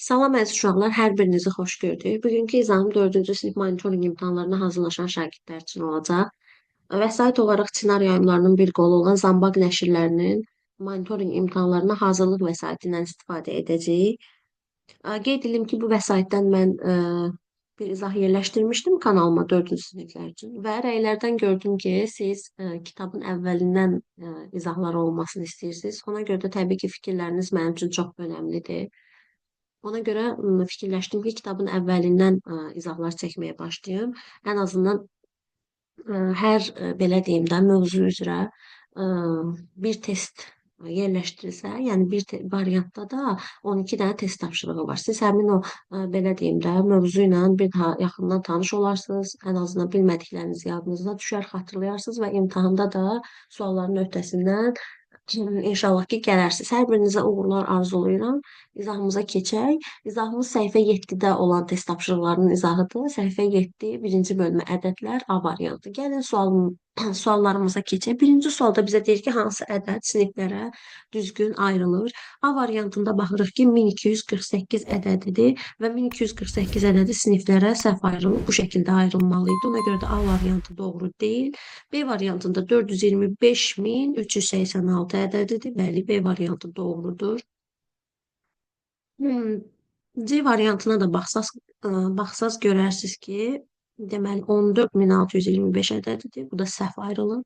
Salam əziz uşaqlar, hər birinizi xoş gördük. Bugünkü izahım 4-cü sinif monitorinq imtahanlarına hazırlaşan şagirdlər üçün olacaq. Vəsait olaraq Çinar yayımlarının bir qolu olan Zambaq nəşrlərinin monitorinq imtahanlarına hazırlıq vəsaitindən istifadə edəcəyik. Qeyd edim ki, bu vəsaitdən mən bir izah yerləşdirmişdim kanalıma 4-cü siniflər üçün və rəylərdən gördüm ki, siz kitabın əvvəlindən izahlar olmasını istəyirsiniz. Ona görə də təbii ki, fikirləriniz mənim üçün çox önəmlidir. Ona görə fikirləşdim ki, kitabın əvvəlindən izahlar çəkməyə başlayım. Ən azından hər belə deyim də mövzu üzrə bir test yerləşdirilsə, yəni variantda da 12 dənə test tapşırığı var. Siz həmin o belə deyim də mövzu ilə bir daha yaxından tanış olarsınız. Ən azından bilmədikləriniz yadınızda düşər, xatırlayarsınız və imtahanda da sualların öhdəsindən İnşallah ki, gələrsiniz. Hər birinizə uğurlar arzulayıram. İzahımıza keçək. İzahımız səhifə 7-də olan test tapşırıqlarının izahıdır. Səhifə 7, birinci bölmə ədədlər A variantı. Gəlin suallarımıza keçək. Birinci sualda bizə deyir ki, hansı ədəd siniflərə düzgün ayrılır? A variantında baxırıq ki, 1248 ədədidir və 1248 ədədi siniflərə səhv ayrılıb. Bu şəkildə ayrılmalıydı. Ona görə də A variantı doğru deyil. B variantında 425.386 ədədidir. Bəli, B variantı doğrudur. C variantına da baxsaz görərsiniz ki, deməli 14.625 ədədidir. Bu da səhv ayrılıb.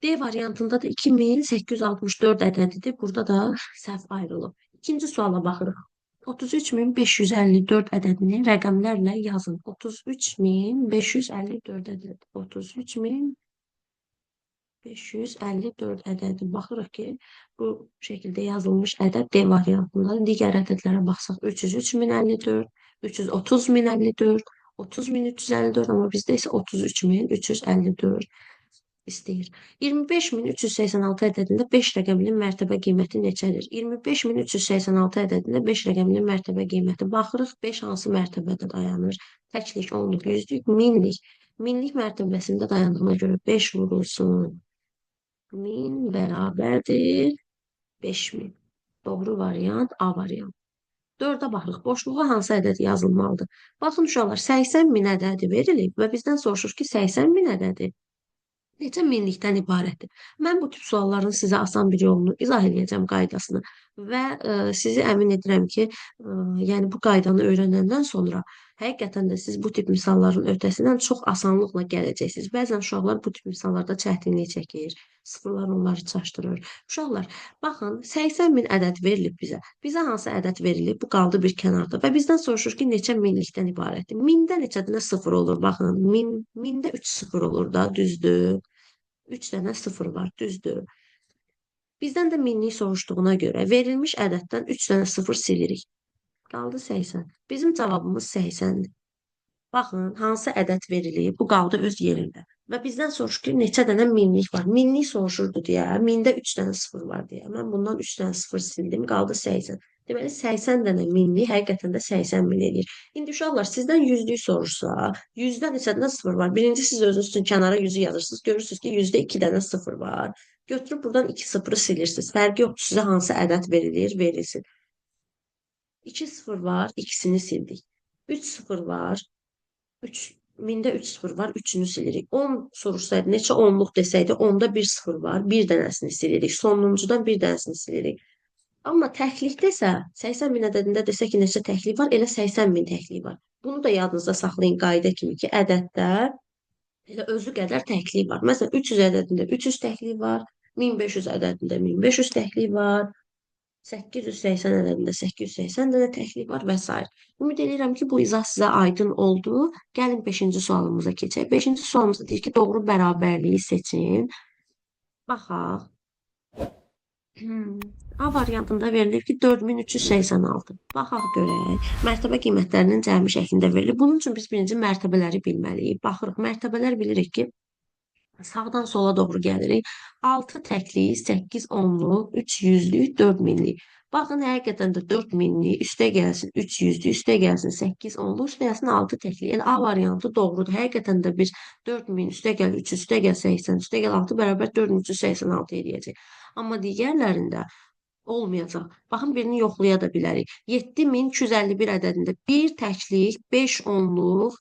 D variantında da 2864 ədədidir. Burada da səhv ayrılıb. İkinci suala baxırıq. 33.554 ədədini rəqəmlərlə yazın. 33.554 ədədi. 33.554 ədədi. Baxırıq ki, bu şəkildə yazılmış ədəd D variantında. Digər ədədlərə baxsaq 303.054, 330.054, 30.354, amma bizdə isə 33.354 istəyir. 25.386 ədədində 5 rəqəminin mərtəbə qiyməti neçədir? 25.386 ədədində 5 rəqəminin mərtəbə qiyməti. Baxırıq 5 hansı mərtəbədə dayanır? Təklik, onluq, yüzlük, minlik. Minlik mərtəbəsində dayandığına görə 5 vurulsun. 1000 bərabərdir 5000. Doğru variant A variant. 4-ə baxırıq. Boşluğa hansı ədəd yazılmalıdır? Baxın uşaqlar, 80.000 ədədi verilib və bizdən soruşur ki, 80.000 ədədi neçə minlikdən ibarətdir? Mən bu tip sualların sizə asan bir yolunu izah edəcəm qaydasını və sizi əmin edirəm ki, yəni bu qaydanı öyrənəndən sonra həqiqətən də siz bu tip misalların öhdəsindən çox asanlıqla gələcəksiniz. Bəzən uşaqlar bu tip misallarda çətinlik çəkir, sıfırlar onları çaşdırır. Uşaqlar, baxın, 80.000 ədəd verilib bizə. Bizə hansı ədəd verilib? Bu qaldı bir kənarda və bizdən soruşur ki, neçə minlikdən ibarətdir? Mində neçə dənə sıfır olur? Baxın, mində 3 sıfır olur da, düzdür. 3 dənə sıfır var, düzdür. Bizdən də minlik soruşduğuna görə verilmiş ədəddən 3 dənə sıfır silirik. Qaldı 80. Bizim cavabımız 80-dir. Baxın, hansı ədəd verilib, bu qaldı öz yerində. Və bizdən soruşur ki, neçə dənə minlik var. Minlik soruşurdu deyə, mində 3 dənə sıfır var deyə. Mən bundan 3 dənə sıfır sildim, qaldı 80. Deməli, 80 dənə minlik həqiqətən də 80 min edir. İndi uşaqlar, sizdən yüzlük soruşsa, 100-də neçə dənə sıfır var? Birinci siz özünüz üçün kənara 100-ü yazırsınız. Görürsünüz ki, 100-də 2 dənə sıfır var. Götürüb buradan 2 sıfırı silirsiniz. Fərqi yoxdur, sizə hansı ədəd verilir, verilsin. 2 sıfır var, ikisini sildik. 3 sıfır var, 1000-də 3 sıfır var, 3-ünü silirik. 10 soruşsaydı, neçə onluq desəydi, 10-da 1 sıfır var, bir dənəsini silirik. Sonuncudan bir dənəsini silirik. Amma təklikdə isə 80 min ədədində desək ki, neçə təklik var, elə 80 min təklik var. Bunu da yadınızda saxlayın qayda kimi ki, ədəddə elə özü qədər təklik var. Məsələn, 300 ədədində 300 təklik var, 1500 ədədində 1500 təklik var, 880 ədədində 880 dənə təklik var və s. Ümid edirəm ki, bu izah sizə aydın oldu. Gəlin 5-ci sualımıza keçək. 5-ci sualımızda deyir ki, doğru bərabərliyi seçin. Baxaq. A variantında verilir ki, 4386. Baxaq görək. Mərtəbə qiymətlərinin cəmi şəklində verilir. Bunun üçün biz birinci mərtəbələri bilməliyik. Baxırıq, mərtəbələr bilirik ki, sağdan sola doğru gəlirik. 6 təklik, 8 onluq, 3 yüzlük, 4 minlik. Baxın, həqiqətən də 4 minlik, üstə gəlsin 3 yüzlük, üstə gəlsin 8 onluq, üstə gəlsin 6 təklik. Yəni A variantı doğrudur. Həqiqətən də biz 4000 üstə gəl 3 üstə gəl 80, üstə gəl 6 bərabər 4386 eləyəcək. Amma digərlərində olmayacaq. Baxın, birini yoxlaya da bilərik. 7251 ədədində bir təklik, 5 onluq,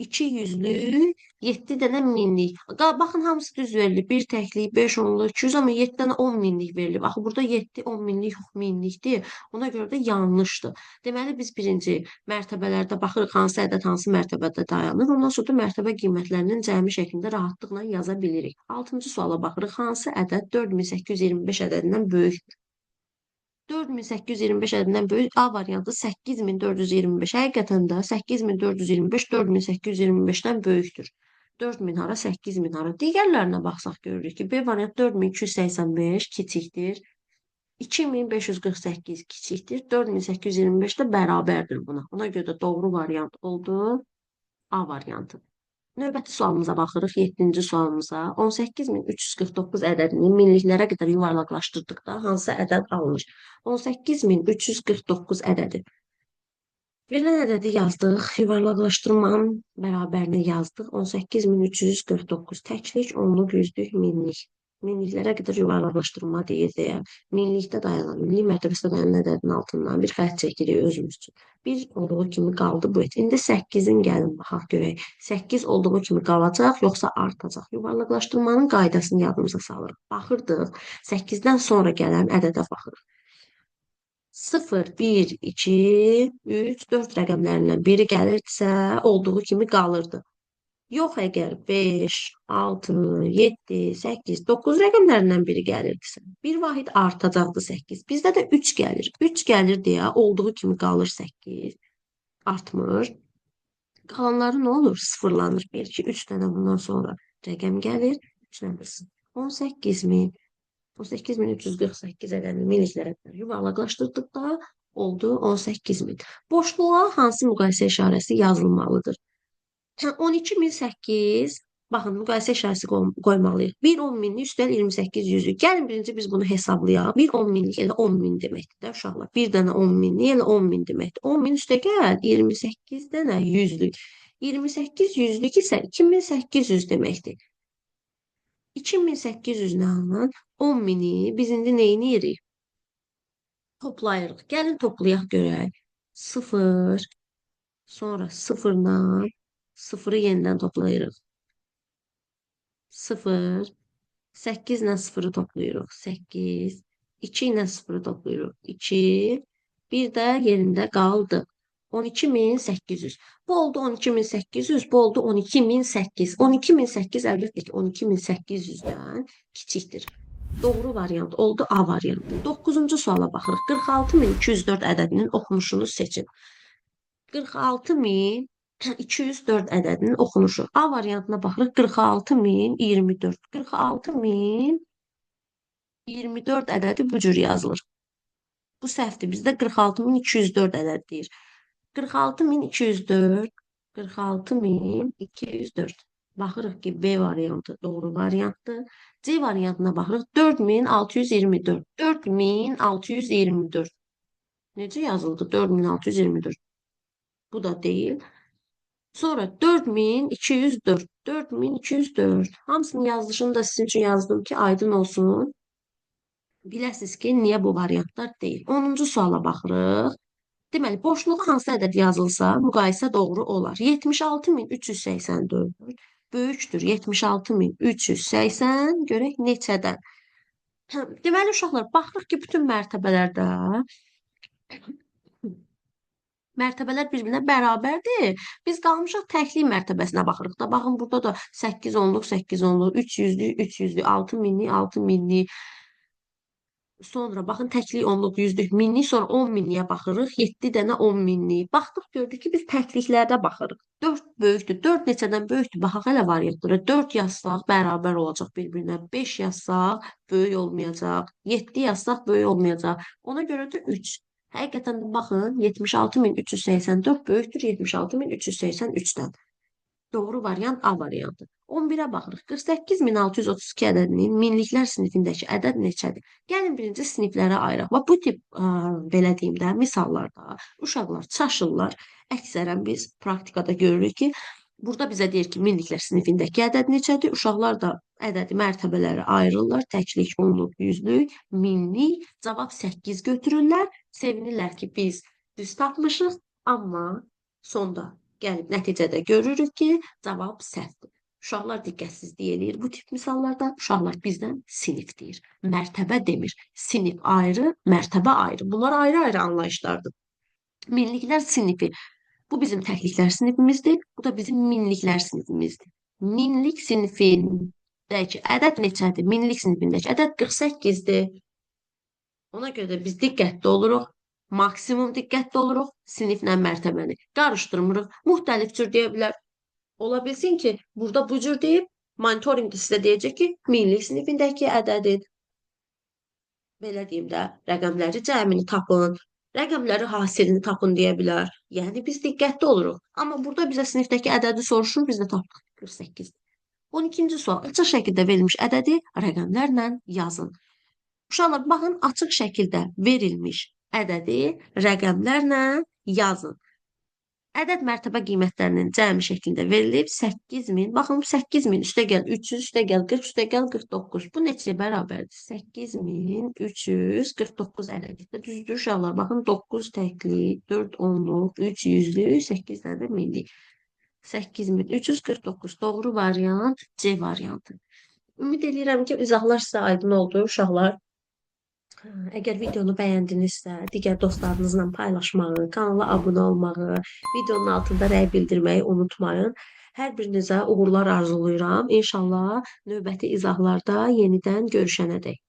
2 yüzlük, 7 dənə minlik. Baxın, hamısı düz verilib. Bir təklik, 5 onluq, 200, amma 7 dənə 10 minlik verilib. Axı, burada 7 10 minlik yox, minlikdir. Ona görə də yanlışdır. Deməli, biz birinci mərtəbələrdə baxırıq, hansı ədəd hansı mərtəbədə dayanır. Ondan sonra da mərtəbə qiymətlərinin cəmi şəklində rahatlıqla yaza bilirik. 6-cı suala baxırıq. Hansı ədəd 4825 ədədindən böyükdür? 4825 ədədindən böyük A variantı 8425. Həqiqətən də 8425 4825-dən böyükdür. 4000 hara, 8000 hara. Digərlərinə baxsaq görürük ki, B variantı 4285 kiçikdir. 2548 kiçikdir. 4825 də bərabərdir buna. Ona görə də doğru variant oldu A variantı. Növbəti sualımıza baxırıq, 7-ci sualımıza. 18349 ədədini minliklərə qədər yuvarlaqlaşdırdıqda hansı ədəd alınır? 18349 ədədi. Verilən ədədi yazdıq, yuvarlaqlaşdırmanın bərabərini yazdıq. 18349 təklik, onluq, yüzlük, minlik. Minliklərə qədər yuvarlaqlaşdırma deyir deyə. Minlikdə dayanan, minlik mərtəbəsində dayanan ədədin altından bir xətt çəkirik özümüz üçün. Bir olduğu kimi qaldı bu et. İndi 8-in gəlin baxaq görək. 8 olduğu kimi qalacaq, yoxsa artacaq? Yuvarlaqlaşdırmanın qaydasını yadımıza salırıq. Baxırdıq, 8-dən sonra gələn ədədə baxırıq. 0, 1, 2, 3, 4 rəqəmlərindən biri gəlirsə, olduğu kimi qalırdı. Yox, əgər 5, 6, 7, 8, 9 rəqəmlərindən biri gəlirdisə, bir vahid artacaqdı 8. Bizdə də 3 gəlir. 3 gəlir deyə olduğu kimi qalır 8. Artmır. Qalanları nə olur? Sıfırlanır. Belki 3 dənə bundan sonra rəqəm gəlir. 3 nədir? 18000. 18348 ədədini minliklərə yuvarlaqlaşdırdıqda oldu 18000. Boşluğa hansı müqayisə işarəsi yazılmalıdır? 12008, baxın, müqayisə işarəsi qoymalıyıq. 1 10 minlik üstəl 28 yüzlük. Gəlin birinci biz bunu hesablayaq. 1 10 minlik elə 10 min deməkdir də uşaqlar. Bir dənə 10 minlik elə 10 min deməkdir. 10 min üstə gəl 28 dənə yüzlük. 28 yüzlük isə 2800 deməkdir. 2800-lə 10 mini biz indi neyinirik? Toplayırıq. Gəlin toplayaq görək. 0, sonra 0-dan 0-ı yenidən toplayırıq. 0, 8 ilə 0-ı toplayırıq. 8, 2 ilə 0-ı toplayırıq. 2, bir də yerində qaldı. 12800. Bu oldu 12800, bu oldu 12008. 12008 əlbəttə ki 12800-dən kiçikdir. Doğru variant oldu A variantı. 9-cu suala baxırıq. 46204 ədədinin oxunuşunu seçin. 46204 ədədinin oxunuşu. A variantına baxırıq. 46024. 46024 ədədi bu cür yazılır. Bu səhvdir. Bizdə 46204 ədəd deyir. 46204. 46204. Baxırıq ki, B variantı doğru variantdır. C variantına baxırıq. 4624. 4624. Necə yazıldı? 4624. Bu da deyil. Sonra 4204. 4204. Hamısının yazılışını da sizin üçün yazdım ki, aydın olsun. Biləsiniz ki, niyə bu variantlar deyil. 10-cu suala baxırıq. Deməli, boşluğa hansı ədəd yazılsa, müqayisə doğru olar. 76384 böyükdür. 76380 görək neçədən. Deməli, uşaqlar, baxırıq ki, bütün mərtəbələr bir-birinə bərabərdir. Biz qalmışıq təklik mərtəbəsinə baxırıq da. Baxın, burada da 8 onluq, 8 onluq, 3 yüzlük, 3 yüzlük, 6 minlik, 6 minlik. Sonra baxın, təklik onluq, yüzlük, minlik, sonra 10 minliyə baxırıq. 7 dənə 10 minlik. Baxdıq, gördük ki, biz təkliklərdə baxırıq. 4 böyükdür. 4 neçədən böyükdür? Baxaq hələ variantlara. 4 yazsaq bərabər olacaq bir-birinə. 5 yazsaq böyük olmayacaq. 7 yazsaq böyük olmayacaq. Ona görə də 3. Həqiqətən də baxın, 76384 böyükdür 76383-dən. Doğru variant A variantı. 11-ə baxırıq. 48632 ədədinin minliklər sinifindəki ədəd neçədir? Gəlin birinci siniflərə ayıraq. Və bu tip, belə deyim də, misallarda uşaqlar çaşırlar. Əksərən biz praktikada görürük ki, Burada bizə deyir ki, minliklər sinifindəki ədəd neçədir? Uşaqlar da ədədi mərtəbələri ayırırlar. Təklik, onluq, yüzlük, minlik. Cavab 8 götürürlər. Sevinirlər ki, biz düz tapmışıq. Amma sonda gəlib nəticədə görürük ki, cavab səhvdir. Uşaqlar diqqətsizlik eləyir bu tip misallarda. Uşaqlar bizdən sinif deyir. Mərtəbə demir. Sinif ayrı, mərtəbə ayrı. Bunlar ayrı-ayrı anlayışlardır. Minliklər sinifi. Bu bizim təkliklər sinifimizdir. Bu da bizim minliklər sinifimizdir. Minlik sinifindəki ədəd neçədir? Minlik sinifindəki ədəd 48-dir. Ona görə də biz diqqətli oluruq. Maksimum diqqətli oluruq. Siniflə mərtəbəni qarışdırmırıq. Müxtəlif cür deyə bilər. Ola bilsin ki, burada bu cür deyib, monitorinqdə sizə deyəcək ki, minlik sinifindəki ədədir. Belə deyim də, rəqəmləri cəmini tapın, rəqəmləri hasilini tapın deyə bilər. Yəni biz diqqətli oluruq. Amma burada bizə sinifdəki ədədi soruşur, biz də tapdıq 48. 12-ci sual. Açıq şəkildə verilmiş ədədi rəqəmlərlə yazın. Uşaqlar, baxın, açıq şəkildə verilmiş ədədi rəqəmlərlə yazın. Ədəd mərtəbə qiymətlərinin cəmi şəklində verilib 8000. Baxın 8000 üstə gəl 300, üstə gəl 40, üstə gəl 49. Bu neçəyə bərabərdir? 8349 ədədi. Düzdür uşaqlar. Baxın 9 təklik, 4 onluq, 3 yüzlük, 8 dənə də minlik. 8349 doğru variant C variantı. Ümid edirəm ki, izahlar sizə aydın oldu uşaqlar. Əgər videonu bəyəndinizsə, digər dostlarınızla paylaşmağı, kanala abunə olmağı, videonun altında rəy bildirməyi unutmayın. Hər birinizə uğurlar arzulayıram. İnşallah növbəti izahlarda yenidən görüşənədək.